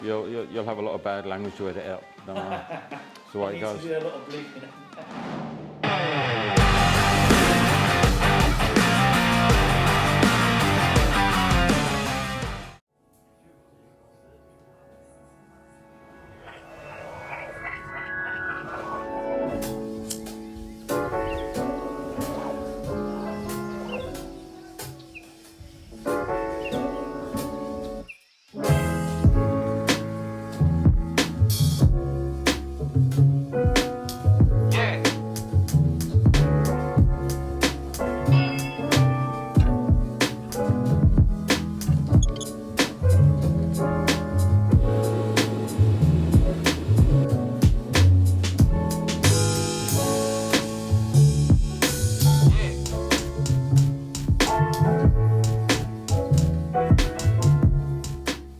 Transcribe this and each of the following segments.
You'll have a lot of bad language to edit out. Don't worry. That's the way it goes. To do a lot of bleeping.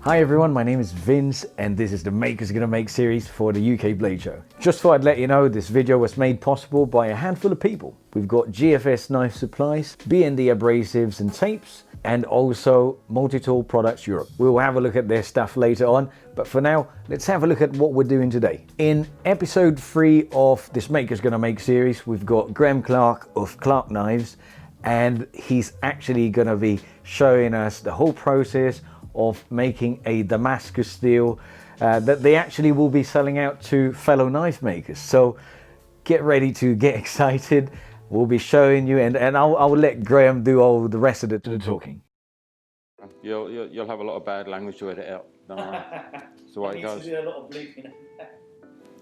Hi everyone, my name is Vince and this is the Makers Gonna Make series for the UK Blade Show. Just thought I'd let you know this video was made possible by a handful of people. We've got GFS Knife Supplies, B&D Abrasives and Tapes, and also Multi-Tool Products Europe. We will have a look at their stuff later on, but for now, let's have a look at what we're doing today. In episode 3 of this Makers Gonna Make series, we've got Graham Clarke of Clarke Knives, and he's actually gonna be showing us the whole process of making a Damascus Steel that they actually will be selling out to fellow knife makers. So get ready to get excited. We'll be showing you, and I'll let Graham do all the rest of the talking. You'll have a lot of bad language to edit out. Don't worry. That's the way it goes. To do a lot of bleeping.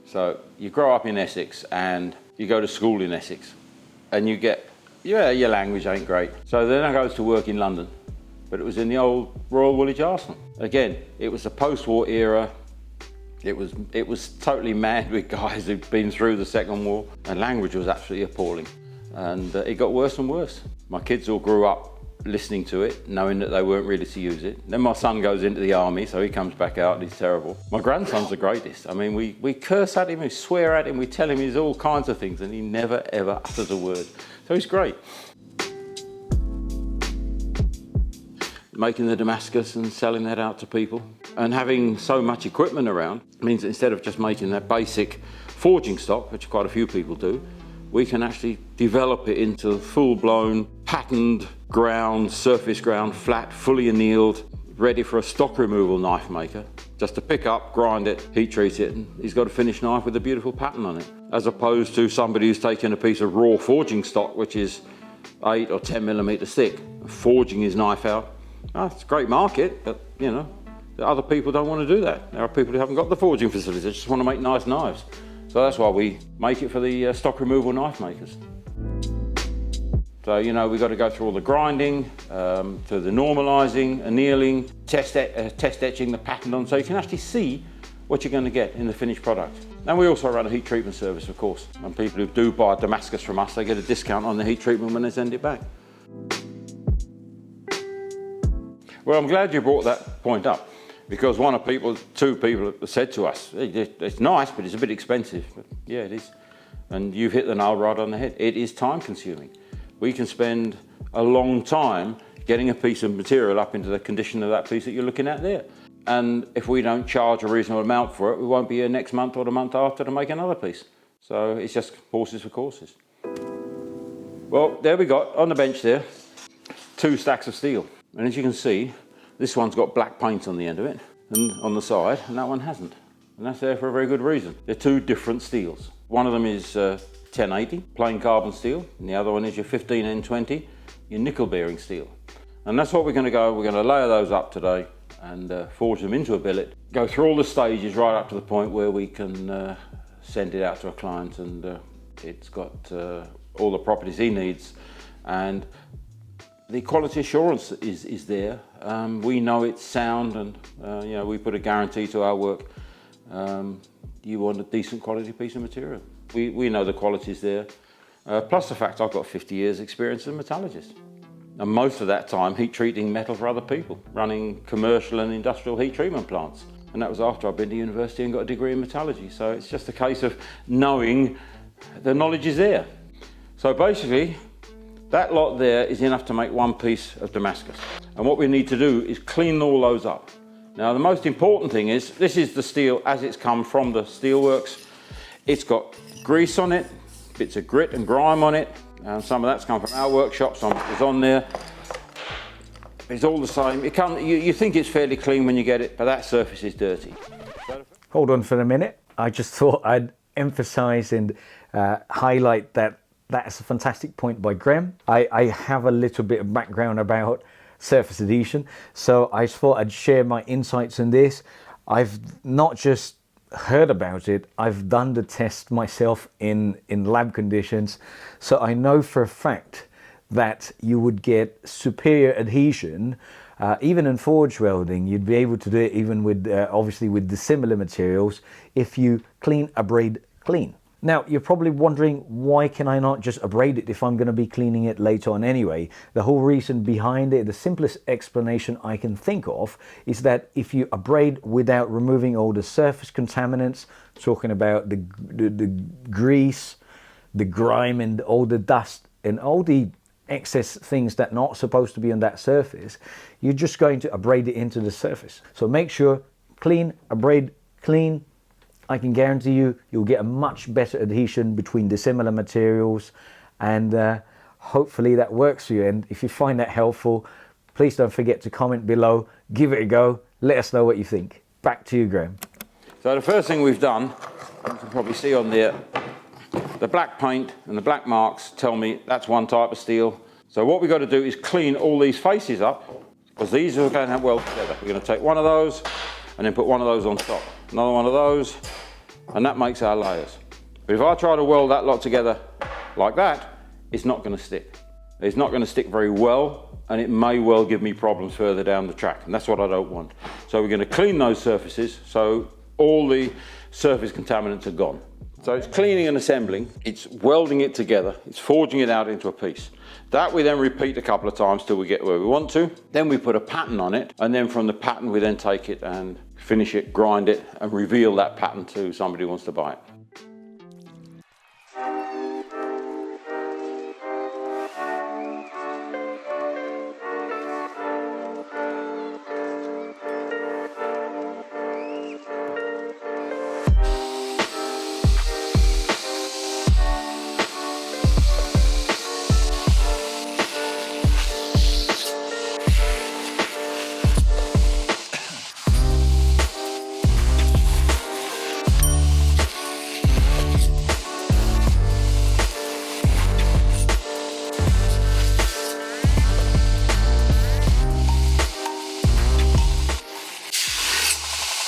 So you grow up in Essex and you go to school in Essex and you get, your language ain't great. So then I goes to work in London. But it was in the old Royal Woolwich Arsenal. Again, it was the post-war era. It was totally mad with guys who'd been through the Second War, and language was absolutely appalling. And it got worse and worse. My kids all grew up listening to it, knowing that they weren't really to use it. Then my son goes into the army, so he comes back out and he's terrible. My grandson's the greatest. I mean, we curse at him, we swear at him, we tell him he's all kinds of things, and he never ever utters a word. So he's great. Making the Damascus and selling that out to people, and having so much equipment around means that instead of just making that basic forging stock, which quite a few people do, we can actually develop it into full-blown patterned ground, surface ground, flat, fully annealed, ready for a stock removal knife maker just to pick up, grind it, heat treat it, and he's got a finished knife with a beautiful pattern on it, as opposed to somebody who's taken a piece of raw forging stock which is 8 or 10 millimeters thick, forging his knife out. Oh, it's a great market, but you know, other people don't want to do that. There are people who haven't got the forging facilities, they just want to make nice knives. So that's why we make it for the stock removal knife makers. So, you know, we've got to go through all the grinding, to the normalizing, annealing, test etching the pattern on, so you can actually see what you're going to get in the finished product. And we also run a heat treatment service, of course. And people who do buy Damascus from us, they get a discount on the heat treatment when they send it back. Well, I'm glad you brought that point up, because two people said to us, it's nice, but it's a bit expensive. But yeah, it is. And you've hit the nail right on the head. It is time consuming. We can spend a long time getting a piece of material up into the condition of that piece that you're looking at there. And if we don't charge a reasonable amount for it, we won't be here next month or the month after to make another piece. So it's just horses for courses. Well, there we got, on the bench there, 2 stacks of steel. And as you can see, this one's got black paint on the end of it, and on the side, and that one hasn't. And that's there for a very good reason. They're 2 different steels. One of them is 1080, plain carbon steel, and the other one is your 15N20, your nickel bearing steel. And that's what we're going to layer those up today and forge them into a billet, go through all the stages right up to the point where we can send it out to a client, and it's got all the properties he needs. And the quality assurance is there. We know it's sound, and you know, we put a guarantee to our work. You want a decent quality piece of material. We know the quality's there. Plus the fact I've got 50 years experience as a metallurgist. And most of that time heat treating metal for other people, running commercial and industrial heat treatment plants. And that was after I'd been to university and got a degree in metallurgy. So it's just a case of knowing the knowledge is there. So basically, that lot there is enough to make 1 piece of Damascus. And what we need to do is clean all those up. Now the most important thing is, this is the steel as it's come from the steelworks. It's got grease on it, bits of grit and grime on it, and some of that's come from our workshop, some is on there. It's all the same. You think it's fairly clean when you get it, but that surface is dirty. Hold on for a minute. I just thought I'd emphasize and highlight that that's a fantastic point by Graham. I have a little bit of background about surface adhesion, so I thought I'd share my insights on this. I've not just heard about it, I've done the test myself in lab conditions, so I know for a fact that you would get superior adhesion. Even in forge welding, you'd be able to do it even with, obviously with the similar materials, if you Clean-Abrade-Clean. Now, you're probably wondering, why can I not just abrade it if I'm going to be cleaning it later on anyway? The whole reason behind it, the simplest explanation I can think of, is that if you abrade without removing all the surface contaminants, talking about the grease, the grime and all the dust and all the excess things that are not supposed to be on that surface, you're just going to abrade it into the surface. So make sure, Clean-Abrade-Clean. I can guarantee you'll get a much better adhesion between the similar materials, and hopefully that works for you. And if you find that helpful, please don't forget to comment below, give it a go, let us know what you think. Back to you, Graham. So the first thing we've done, you can probably see on there, the black paint and the black marks tell me that's one type of steel. So what we've got to do is clean all these faces up, because these are going to weld together. We're going to take one of those and then put one of those on top, another one of those, and that makes our layers. But if I try to weld that lot together like that, it's not going to stick. It's not going to stick very well, and it may well give me problems further down the track, and that's what I don't want. So we're going to clean those surfaces so all the surface contaminants are gone. So it's cleaning and assembling, it's welding it together, it's forging it out into a piece. That we then repeat a couple of times till we get where we want to. Then we put a pattern on it, and then from the pattern we then take it and finish it, grind it, and reveal that pattern to somebody who wants to buy it.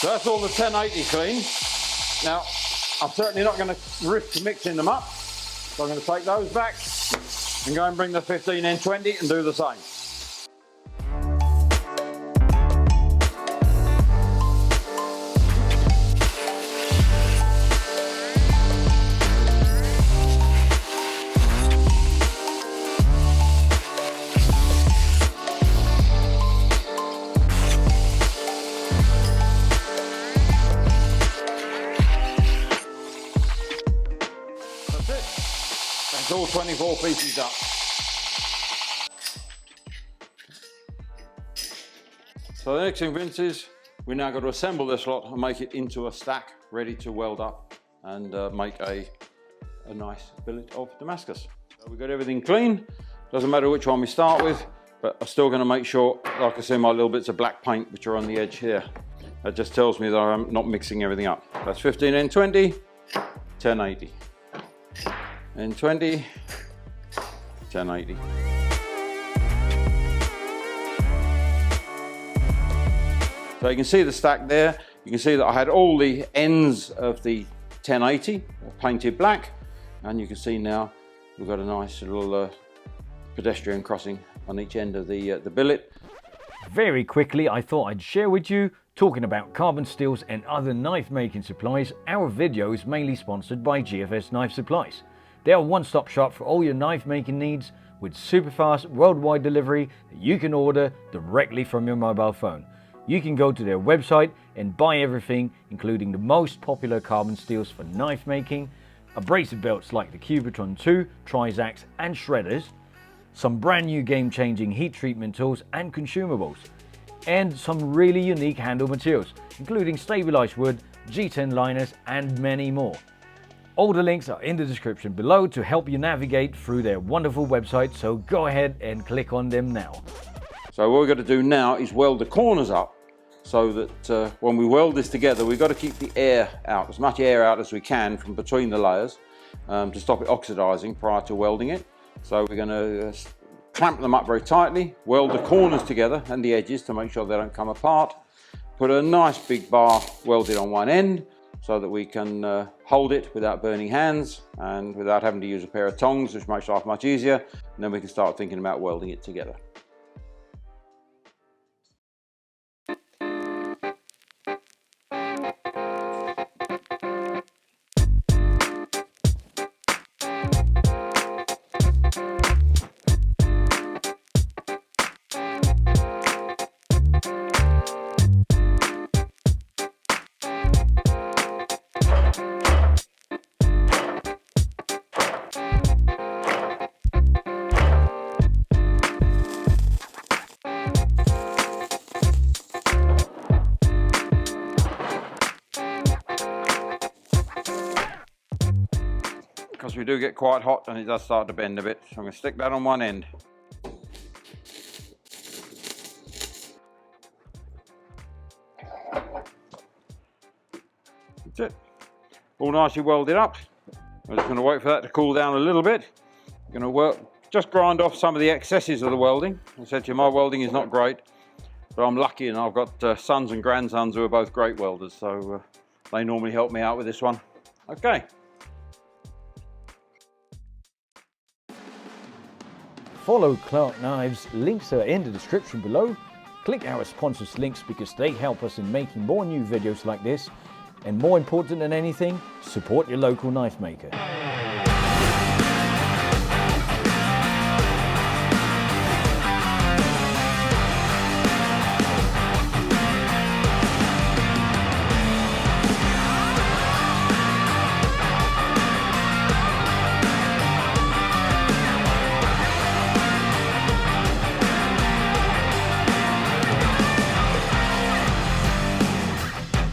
So that's all the 1080 clean. Now, I'm certainly not going to risk mixing them up. So I'm going to take those back and go and bring the 15N20 and do the same. That's all 24 pieces up. So the next thing, Vince, is we now got to assemble this lot and make it into a stack ready to weld up and make a nice billet of Damascus. So we've got everything clean. Doesn't matter which one we start with, but I'm still going to make sure, like I say, my little bits of black paint which are on the edge here. That just tells me that I'm not mixing everything up. That's 15N20, 1080. N20, 1080. So you can see the stack there. You can see that I had all the ends of the 1080 painted black, and you can see now we've got a nice little pedestrian crossing on each end of the billet. Very quickly, I thought I'd share with you, talking about carbon steels and other knife making supplies, our video is mainly sponsored by GFS Knife Supplies. They are a one-stop shop for all your knife making needs, with super fast worldwide delivery that you can order directly from your mobile phone. You can go to their website and buy everything, including the most popular carbon steels for knife making, abrasive belts like the Cubitron 2, Trizax and shredders, some brand new game-changing heat treatment tools and consumables. and some really unique handle materials, including stabilized wood, G10 liners, and many more. All the links are in the description below to help you navigate through their wonderful website, so go ahead and click on them now. So what we're going to do now is weld the corners up, so that when we weld this together, we've got to keep the air out, as much air out as we can from between the layers, to stop it oxidizing prior to welding it. So we're going to clamp them up very tightly, weld the corners together and the edges to make sure they don't come apart. Put a nice big bar welded on one end so that we can hold it without burning hands and without having to use a pair of tongs, which makes life much easier. And then we can start thinking about welding it together. Because we do get quite hot and it does start to bend a bit. So I'm going to stick that on one end. That's it. All nicely welded up. I'm just going to wait for that to cool down a little bit. I'm going to just grind off some of the excesses of the welding. I said to you, my welding is not great, but I'm lucky and I've got sons and grandsons who are both great welders, so they normally help me out with this one. Okay. Follow Clarke Knives, links are in the description below. Click our sponsors links because they help us in making more new videos like this. And more important than anything, support your local knife maker.